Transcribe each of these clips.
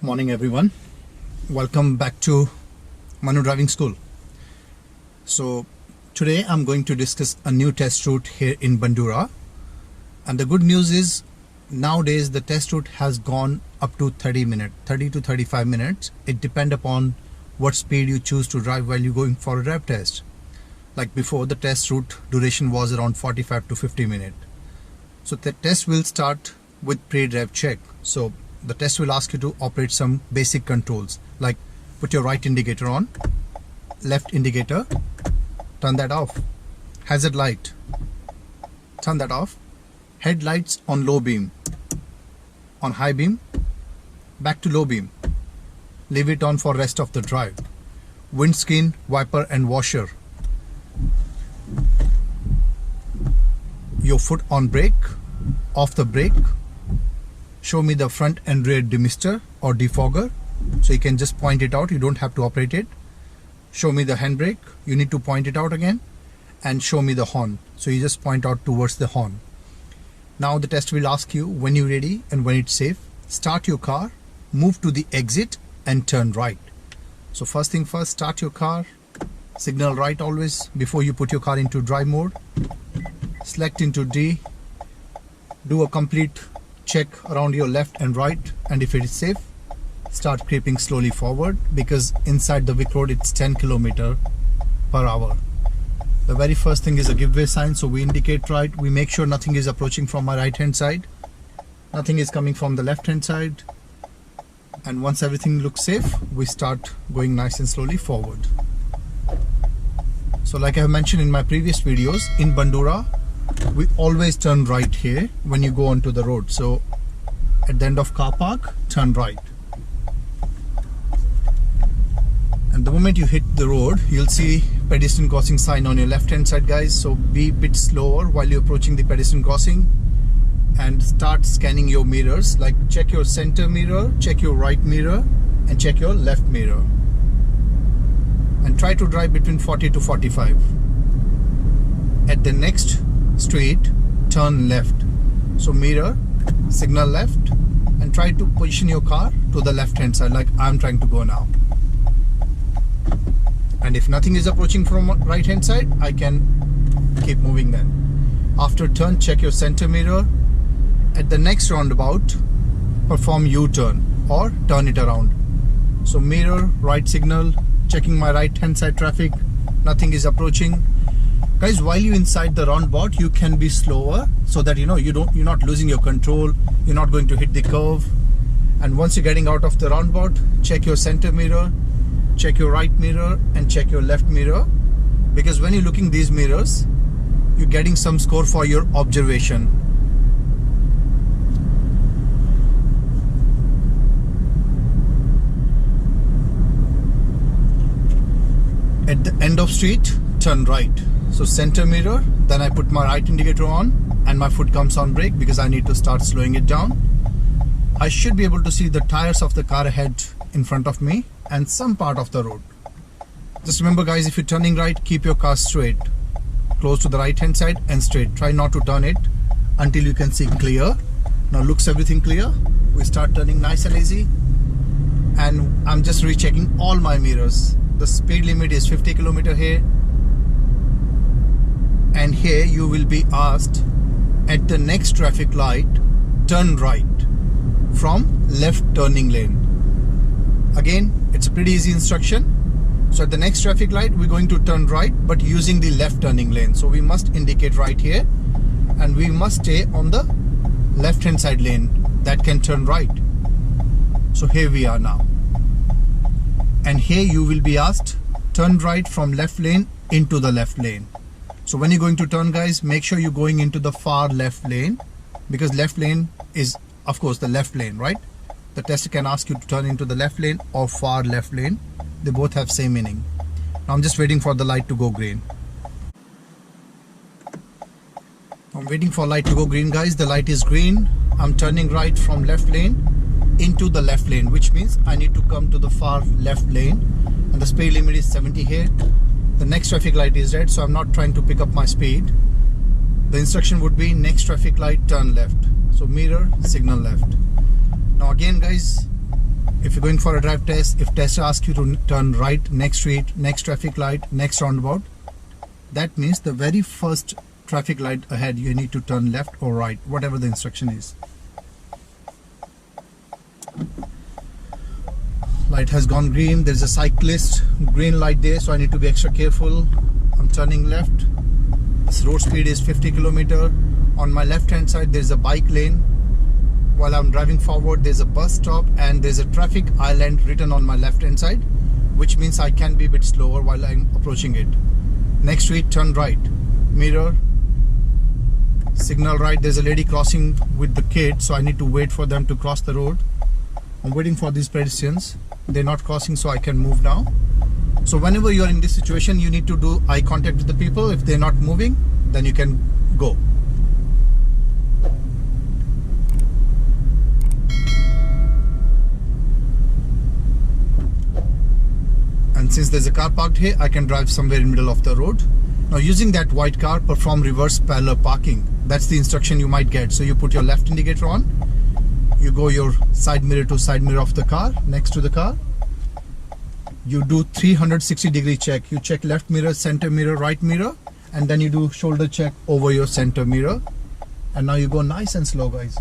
Morning everyone, welcome back to Manu Driving School. So today I'm going to discuss a new test route here in Bundoora, and the good news is nowadays the test route has gone up to 30 to 35 minutes. It depends upon what speed you choose to drive while you're going for a drive test. Like before, the test route duration was around 45 to 50 minutes. So the test will start with pre-drive check. So the test will ask you to operate some basic controls like put your right indicator on, left indicator, turn that off, hazard light, turn that off, headlights on low beam, on high beam, back to low beam, leave it on for rest of the drive, windscreen, wiper and washer, your foot on brake, off the brake, show me the front and rear demister or defogger, so you can just point it out, you don't have to operate it. Show me the handbrake, you need to point it out again, and show me the horn, so you just point out towards the horn. Now the test will ask you when you're ready and when it's safe, start your car, move to the exit and turn right. So first thing first, start your car, signal right always before you put your car into drive mode, select into D, do a complete check around your left and right, and if it is safe, start creeping slowly forward, because inside the Vic road it's 10 km/h. The very first thing is a give way sign, so we indicate right, we make sure nothing is approaching from my right hand side, nothing is coming from the left hand side, and once everything looks safe, we start going nice and slowly forward. So like I have mentioned in my previous videos, in Bundoora we always turn right here when you go onto the road. So at the end of car park, turn right, and the moment you hit the road, you'll see pedestrian crossing sign on your left hand side, guys. So be a bit slower while you're approaching the pedestrian crossing, and start scanning your mirrors, like check your center mirror, check your right mirror and check your left mirror, and try to drive between 40 to 45. At the next street, turn left, so mirror, signal left, and try to position your car to the left hand side like I'm trying to go now. And if nothing is approaching from right hand side, I can keep moving then. After turn, check your center mirror. At the next roundabout, perform U-turn or turn it around. So mirror, right signal, checking my right hand side traffic, nothing is approaching. Guys, while you're inside the roundabout, you can be slower so that you're not losing your control, you're not going to hit the curve. And once you're getting out of the roundabout, check your center mirror, check your right mirror and check your left mirror, because when you're looking these mirrors, you're getting some score for your observation. At the end of street, turn right. So center mirror, then I put my right indicator on and my foot comes on brake because I need to start slowing it down. I should be able to see the tires of the car ahead in front of me and some part of the road. Just remember guys, if you're turning right, keep your car straight, close to the right hand side and straight. Try not to turn it until you can see clear. Now looks everything clear, we start turning nice and easy, and I'm just rechecking all my mirrors. The speed limit is 50 km here, and here you will be asked at the next traffic light, turn right from left turning lane. Again, it's a pretty easy instruction. So at the next traffic light, we're going to turn right, but using the left turning lane. So we must indicate right here, and we must stay on the left hand side lane that can turn right. So here we are now, and here you will be asked turn right from left lane into the left lane. So when you're going to turn, guys, make sure you're going into the far left lane, because left lane is of course the left lane, right? The tester can ask you to turn into the left lane or far left lane. They both have same meaning. Now I'm just waiting for the light to go green. I'm waiting for light to go green, guys. The light is green. I'm turning right from left lane into the left lane, which means I need to come to the far left lane, and the speed limit is 70 here. The next traffic light is red, so I'm not trying to pick up my speed. The instruction would be next traffic light, turn left. So mirror, signal left. Now again guys, if you're going for a drive test, if test asks you to turn right, next street, next traffic light, next roundabout, that means the very first traffic light ahead you need to turn left or right, whatever the instruction is. Light has gone green. There's a cyclist, green light there, so I need to be extra careful. I'm turning left. This road speed is 50 km. On my left hand side there's a bike lane. While I'm driving forward there's a bus stop and there's a traffic island written on my left hand side, which means I can be a bit slower while I'm approaching it. Next street, turn right, mirror, signal right. There's a lady crossing with the kid, so I need to wait for them to cross the road. I'm waiting for these pedestrians. They're not crossing, so I can move now. So whenever you're in this situation, you need to do eye contact with the people. If they're not moving, then you can go. And since there's a car parked here, I can drive somewhere in the middle of the road. Now using that white car, perform reverse parallel parking. That's the instruction you might get. So you put your left indicator on, you go your side mirror to side mirror of the car, next to the car. You do 360-degree check. You check left mirror, center mirror, right mirror, and then you do shoulder check over your center mirror. And now you go nice and slow, guys.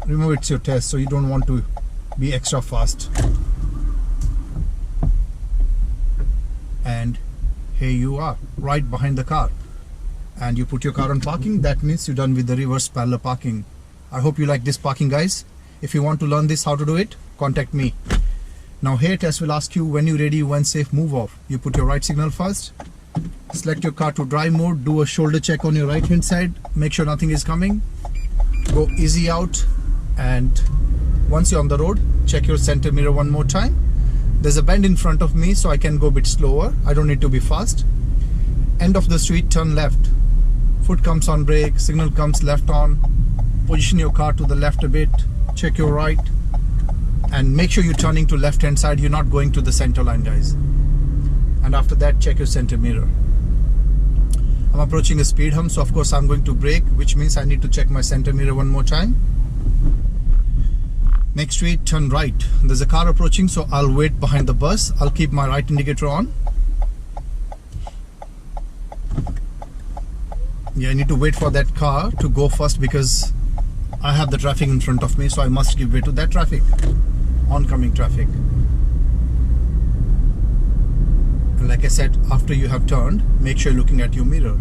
Remember, it's your test, so you don't want to be extra fast. And here you are, right behind the car, and you put your car on parking. That means you're done with the reverse parallel parking. I hope you like this parking, guys. If you want to learn this, how to do it, contact me. Now here test will ask you when you're ready, when safe, move off. You put your right signal first, select your car to drive mode, do a shoulder check on your right hand side, make sure nothing is coming, go easy out, and once you're on the road, check your center mirror one more time. There's a bend in front of me, so I can go a bit slower. I don't need to be fast. End of the street, turn left. Foot comes on brake, signal comes left on. Position your car to the left a bit, check your right, and make sure you're turning to left hand side. You're not going to the center line, guys. And after that, check your center mirror. I'm approaching a speed hump, so of course I'm going to brake, which means I need to check my center mirror one more time. Next street, turn right. There's a car approaching, so I'll wait behind the bus. I'll keep my right indicator on. Yeah, I need to wait for that car to go first because I have the traffic in front of me, so I must give way to that traffic, oncoming traffic. And like I said, after you have turned, make sure you're looking at your mirror.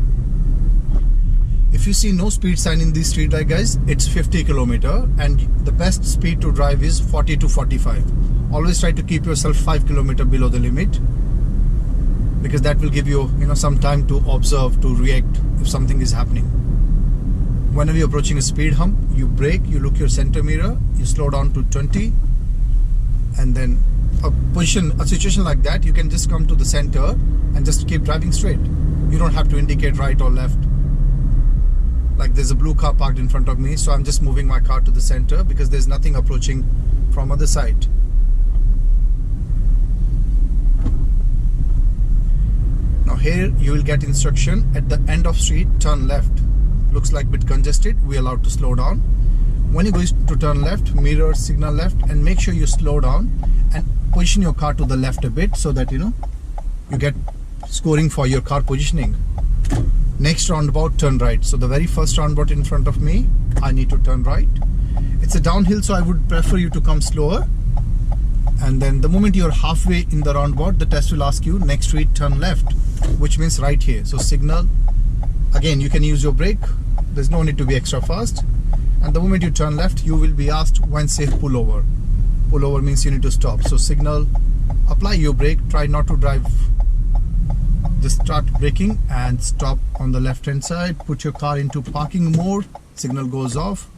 If you see no speed sign in this street, guys, it's 50 km, and the best speed to drive is 40 to 45. Always try to keep yourself 5 km below the limit, because that will give you, some time to observe, to react if something is happening. Whenever you're approaching a speed hump, you brake, you look your center mirror, you slow down to 20, and then a situation like that, you can just come to the center and just keep driving straight. You don't have to indicate right or left. Like there's a blue car parked in front of me, so I'm just moving my car to the center because there's nothing approaching from other side. Now here you will get instruction at the end of street, turn left. Looks like a bit congested, we're allowed to slow down. When you go to turn left, mirror, signal left, and make sure you slow down and position your car to the left a bit so that you get scoring for your car positioning. Next roundabout, turn right. So the very first roundabout in front of me, I need to turn right. It's a downhill, so I would prefer you to come slower. And then the moment you're halfway in the roundabout, the test will ask you next street, turn left, which means right here. So signal. Again, you can use your brake. There's no need to be extra fast. And the moment you turn left, you will be asked when safe, pull over. Pull over means you need to stop. So signal, apply your brake, try not to drive. Just start braking and stop on the left hand side. Put your car into parking mode. Signal goes off.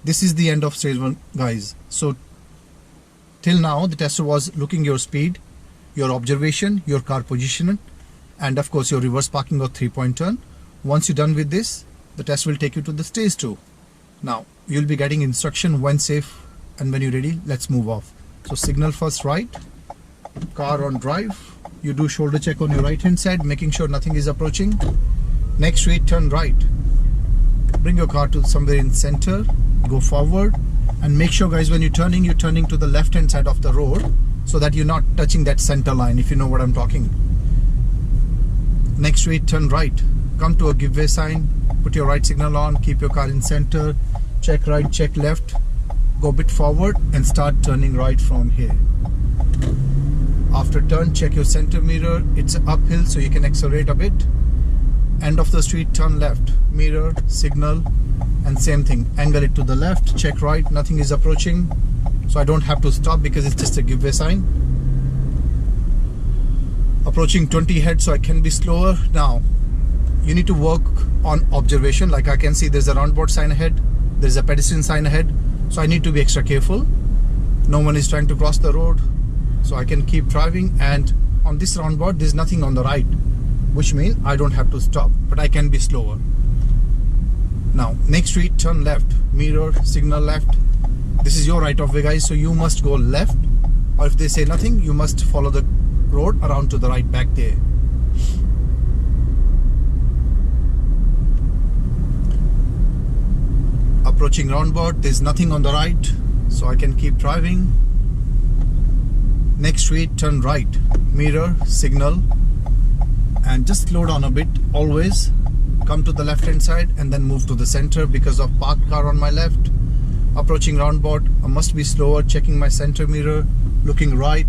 This is the end of stage 1, guys. So till now the tester was looking your speed, your observation, your car position, and of course your reverse parking or 3-point turn. Once you're done with this, the test will take you to the stage 2. Now you'll be getting instruction when safe and when you're ready. Let's move off. So signal first right, car on drive. You do shoulder check on your right hand side, making sure nothing is approaching. Next street, turn right. Bring your car to somewhere in center, go forward, And make sure guys, when you're turning to the left hand side of the road so that you're not touching that center line, if you know what I'm talking. Next straight, turn right. Come to a give way sign, put your right signal on, keep your car in center, check right, check left, go a bit forward and start turning right from here. After turn, check your center mirror. It's uphill so you can accelerate a bit. End of the street, turn left, mirror, signal, and same thing, angle it to the left, check right, nothing is approaching, so I don't have to stop because it's just a give way sign. Approaching 20 ahead, so I can be slower. Now you need to work on observation. Like I can see there's a roundabout sign ahead, there's a pedestrian sign ahead, so I need to be extra careful. No one is trying to cross the road, so I can keep driving. And on this roundabout there's nothing on the right, which means I don't have to stop, but I can be slower. Now next street, turn left, mirror, signal left. This is your right of way guys, so you must go left, or if they say nothing, you must follow the road around to the right back there. Approaching roundabout, there's nothing on the right, so I can keep driving. Next street, turn right, mirror, signal, and just slow down a bit. Always come to the left hand side and then move to the center because of parked car on my left. Approaching roundabout, I must be slower, checking my center mirror, looking right.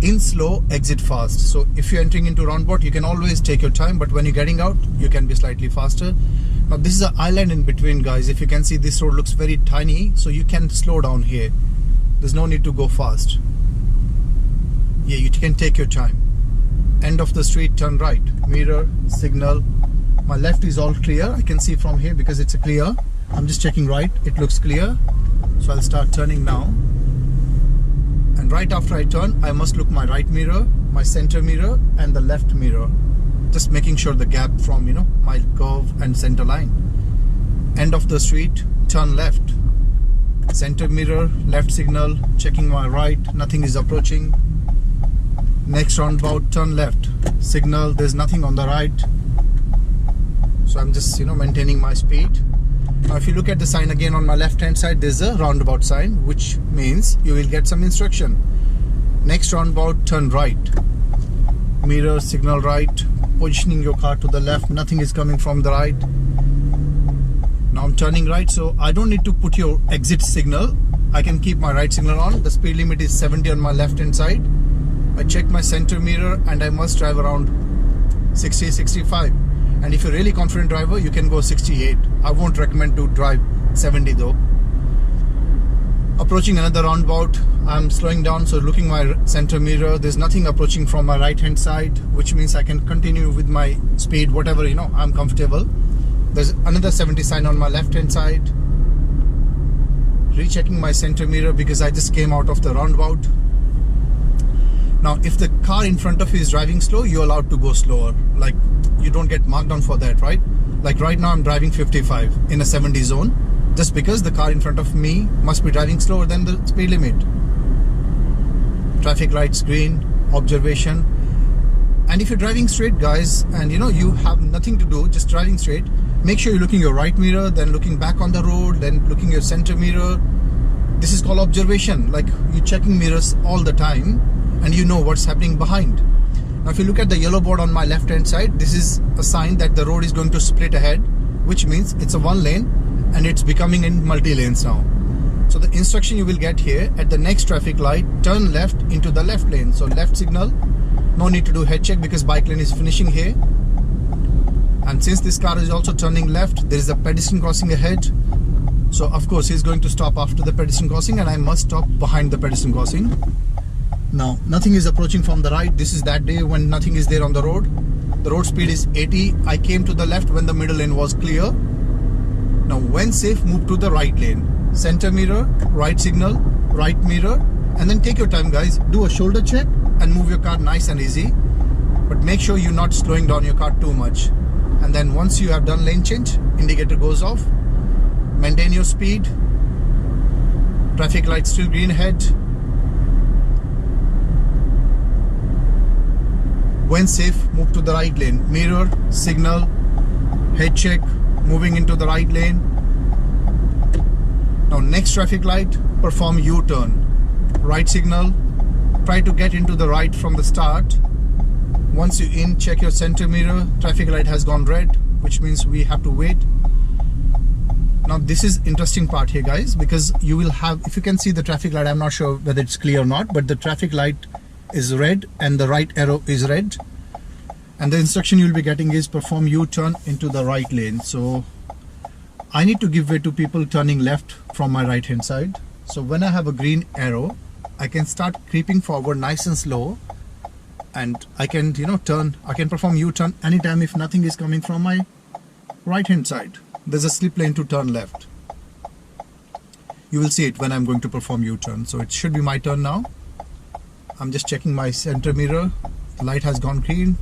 In slow, exit fast. So if you're entering into roundabout, you can always take your time, but when you're getting out, you can be slightly faster. Now this is an island in between guys. If you can see, this road looks very tiny, so you can slow down here. There's no need to go fast. Yeah, you can take your time. End of the street, turn right, mirror, signal. My left is all clear, I can see from here because it's a clear. I'm just checking right, it looks clear, so I'll start turning now. And right after I turn, I must look my right mirror, my center mirror, and the left mirror, just making sure the gap from my curve and center line. End of the street, turn left, center mirror, left signal, checking my right, nothing is approaching. Next roundabout, turn left, signal, there's nothing on the right, so I'm just maintaining my speed. Now if you look at the sign again on my left hand side, there's a roundabout sign, which means you will get some instruction. Next roundabout, turn right, mirror, signal right, positioning your car to the left, nothing is coming from the right. Now I'm turning right, so I don't need to put your exit signal, I can keep my right signal on. The speed limit is 70 on my left hand side. I check my center mirror and I must drive around 60, 65. And if you're really confident driver, you can go 68. I won't recommend to drive 70 though. Approaching another roundabout, I'm slowing down, so looking my center mirror, there's nothing approaching from my right hand side, which means I can continue with my speed, whatever I'm comfortable. There's another 70 sign on my left hand side. Rechecking my center mirror because I just came out of the roundabout. Now if the car in front of you is driving slow, you're allowed to go slower. Like, you don't get marked down for that, right? Like right now I'm driving 55 in a 70 zone, just because the car in front of me must be driving slower than the speed limit. Traffic lights green, observation. And if you're driving straight guys, and you have nothing to do, just driving straight, make sure you're looking your right mirror, then looking back on the road, then looking your center mirror. This is called observation. Like, you're checking mirrors all the time and you know what's happening behind. Now if you look at the yellow board on my left hand side, this is a sign that the road is going to split ahead, which means it's a one lane and it's becoming in multi lanes now. So the instruction you will get here, at the next traffic light, turn left into the left lane. So left signal, no need to do head check because bike lane is finishing here. And since this car is also turning left, there is a pedestrian crossing ahead. So of course he's going to stop after the pedestrian crossing and I must stop behind the pedestrian crossing. Now nothing is approaching from the right. This is that day when nothing is there on the road. The road speed is 80. I came to the left when the middle lane was clear. Now when safe, move to the right lane. Center mirror, right signal, right mirror, and then take your time guys. Do a shoulder check and move your car nice and easy. But make sure you're not slowing down your car too much. And then once you have done lane change, indicator goes off. Maintain your speed. Traffic light still green ahead. When safe, move to the right lane. Mirror, signal, head check, moving into the right lane. Now next traffic light, perform U-turn. Right signal, try to get into the right from the start. Once you're in, check your center mirror. Traffic light has gone red, which means we have to wait. Now this is interesting part here, guys, because you will have, if you can see the traffic light, I'm not sure whether it's clear or not, but the traffic light is red and the right arrow is red. And the instruction you'll be getting is perform U-turn into the right lane. So I need to give way to people turning left from my right hand side. So when I have a green arrow, I can start creeping forward nice and slow, and I can, turn, I can perform U-turn anytime if nothing is coming from my right hand side. There's a slip lane to turn left. You will see it when I'm going to perform U-turn. So it should be my turn now. I'm just checking my center mirror. The light has gone green,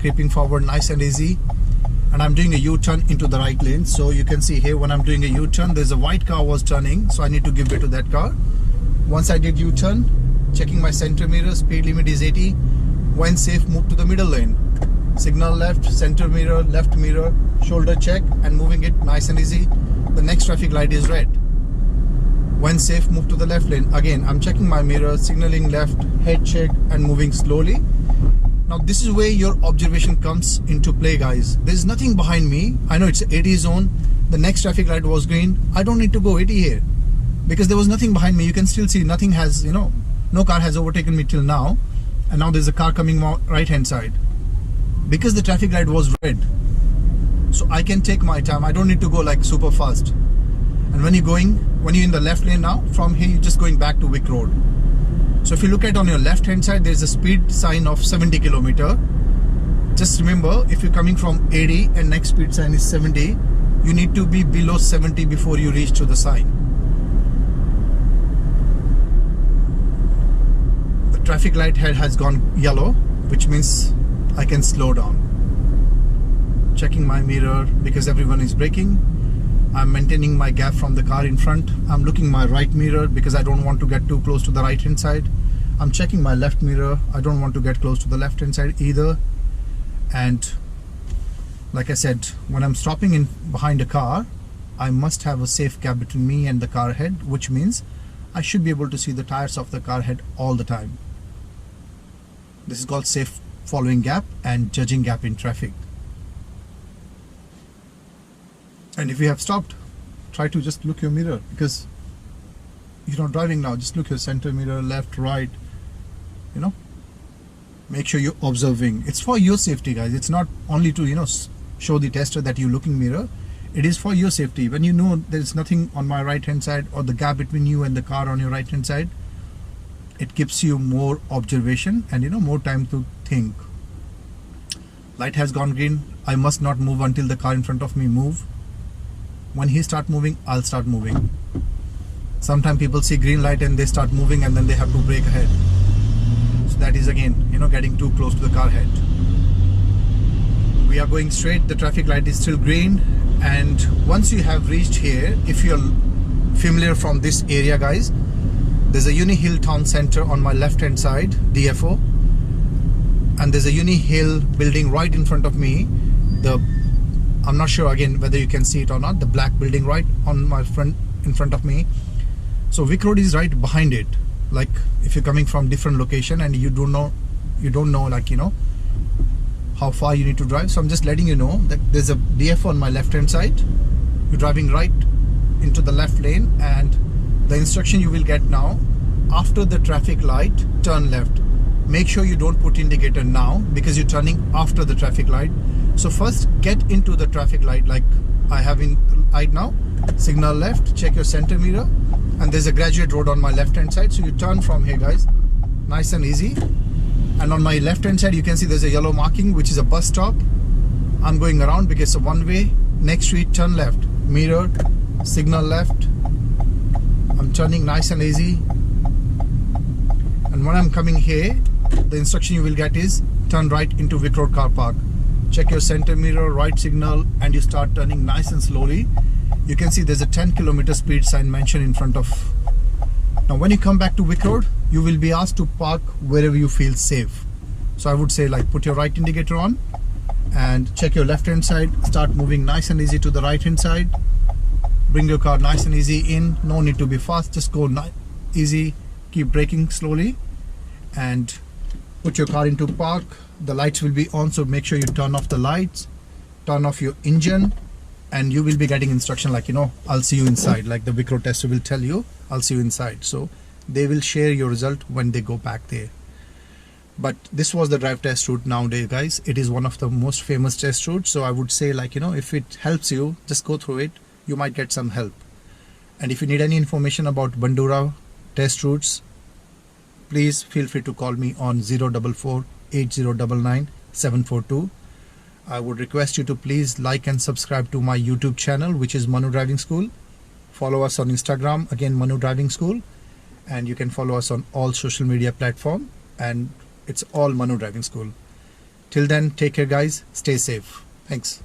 creeping forward nice and easy. And I'm doing a U-turn into the right lane. So you can see here when I'm doing a U-turn, there's a white car was turning. So I need to give way to that car. Once I did U-turn, checking my center mirror, speed limit is 80. When safe, move to the middle lane. Signal left, center mirror, left mirror, shoulder check, and moving it nice and easy. The next traffic light is red. When safe, move to the left lane. Again, I'm checking my mirror, signaling left, head check, and moving slowly. Now this is where your observation comes into play, guys. There's nothing behind me. I know it's 80 zone. The next traffic light was green. I don't need to go 80 here because there was nothing behind me. You can still see nothing has, no car has overtaken me till now. And now there's a car coming right hand side. Because the traffic light was red, so I can take my time. I don't need to go like super fast. And when you're in the left lane now, from here you're just going back to Wick Road. So if you look at on your left hand side, there's a speed sign of 70 kilometer. Just remember, if you're coming from 80 and next speed sign is 70, you need to be below 70 before you reach to the sign. The traffic light head has gone yellow, which means I can slow down. Checking my mirror because everyone is braking. I'm maintaining my gap from the car in front. I'm looking my right mirror because I don't want to get too close to the right hand side. I'm checking my left mirror. I don't want to get close to the left hand side either. And like I said, when I'm stopping in behind a car, I must have a safe gap between me and the car head, which means I should be able to see the tires of the car head all the time. This is called safe following gap and judging gap in traffic. And if you have stopped, try to just look your mirror because you're not driving now. Just look your center mirror, left, right, make sure you're observing. It's for your safety, guys. It's not only to show the tester that you're looking mirror. It is for your safety. When you know there's nothing on my right hand side or the gap between you and the car on your right hand side, it gives you more observation and more time to think. Light has gone green. I must not move until the car in front of me move. When he start moving, I'll start moving. Sometimes people see green light and they start moving and then they have to brake ahead. So that is again, getting too close to the car head. We are going straight. The traffic light is still green. And once you have reached here, if you're familiar from this area, guys, there's a Uni Hill Town Center on my left hand side, DFO. And there's a Uni Hill building right in front of me. I'm not sure again whether you can see it or not. The black building right on my in front of me. So Wick Road is right behind it. Like if you're coming from different location and you don't know how far you need to drive. So I'm just letting you know that there's a DFO on my left hand side. You're driving right into the left lane, and the instruction you will get now, after the traffic light, turn left. Make sure you don't put indicator now because you're turning after the traffic light. So first get into the traffic light like I have in light now. Signal left, check your center mirror, and there's a graduate road on my left hand side. So you turn from here, guys, nice and easy. And on my left hand side you can see there's a yellow marking which is a bus stop. I'm going around because it's a one way. Next street, turn left, mirror, signal left. I'm turning nice and easy. And when I'm coming here, the instruction you will get is turn right into Wick Road car park. Check your center mirror, right signal, and you start turning nice and slowly. You can see there's a 10 kilometer speed sign mentioned in front of. Now when you come back to Wick Road, you will be asked to park wherever you feel safe. So I would say like put your right indicator on and check your left hand side, start moving nice and easy to the right hand side. Bring your car nice and easy in. No need to be fast. Just go easy. Keep braking slowly and put your car into park. The lights will be on, so make sure you turn off the lights, turn off your engine, and you will be getting instruction like, I'll see you inside. Like the Vicro tester will tell you, I'll see you inside. So they will share your result when they go back there. But this was the drive test route nowadays, guys. It is one of the most famous test routes. So I would say, like, if it helps you, just go through it. You might get some help. And if you need any information about Bundoora test routes, please feel free to call me on 044 8099 742. I would request you to please like and subscribe to my YouTube channel, which is Manu Driving School. Follow us on Instagram, again Manu Driving School, and you can follow us on all social media platforms, and it's all Manu Driving School. Till then, take care guys, stay safe. Thanks.